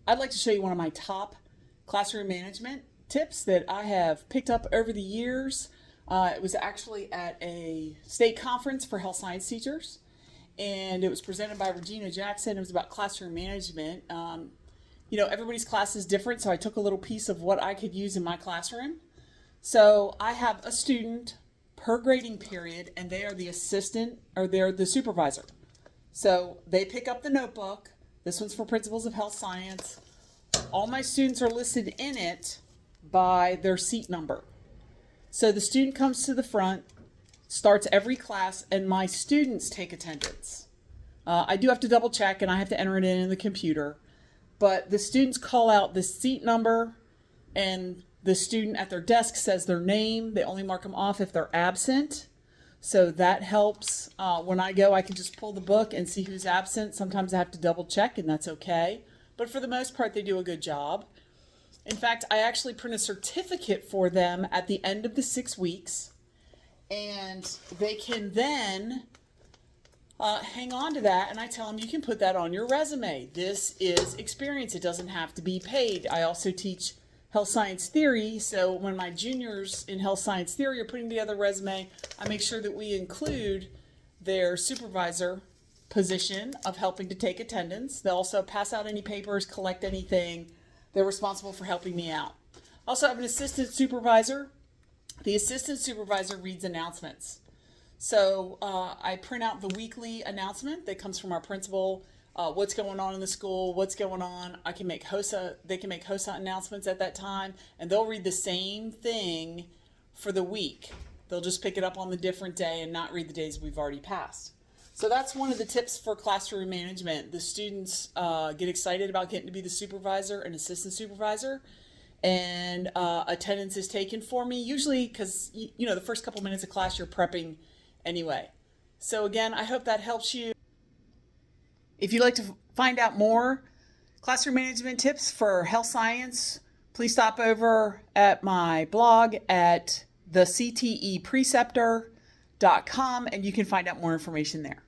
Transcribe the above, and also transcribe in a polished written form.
I'd like to show you one of my top classroom management tips that I have picked up over the years. It was actually at a state conference for health science teachers, and it was presented by Regina Jackson. It was about classroom management. Everybody's class is different, so I took a little piece of what I could use in my classroom. So I have a student per grading period, and they are the assistant, or they're the supervisor. So they pick up the notebook. This one's for Principles of Health Science. All my students are listed in it by their seat number. So the student comes to the front, starts every class, and my students take attendance. I do have to double check, and I have to enter it in the computer. But the students call out the seat number, and the student at their desk says their name. They only mark them off if they're absent. So that helps. When I go, I can just pull the book and see who's absent. Sometimes I have to double check, and that's okay. But for the most part, they do a good job. In fact, I actually print a certificate for them at the end of the 6 weeks, and they can then hang on to that, and I tell them you can put that on your resume. This is experience. It doesn't have to be paid. I also teach health science theory, so when my juniors in health science theory are putting together a resume, I make sure that we include their supervisor position of helping to take attendance. They'll also pass out any papers, collect anything. They're responsible for helping me out. Also have an assistant supervisor. The assistant supervisor reads announcements. So I print out the weekly announcement that comes from our principal, what's going on in the school, what's going on. They can make HOSA announcements at that time, and they'll read the same thing for the week. They'll just pick it up on the different day and not read the days we've already passed. So that's one of the tips for classroom management. The students get excited about getting to be the supervisor and assistant supervisor, and attendance is taken for me, usually because the first couple minutes of class you're prepping anyway. So again, I hope that helps you. If you'd like to find out more classroom management tips for health science, please stop over at my blog at thectepreceptor.com, and you can find out more information there.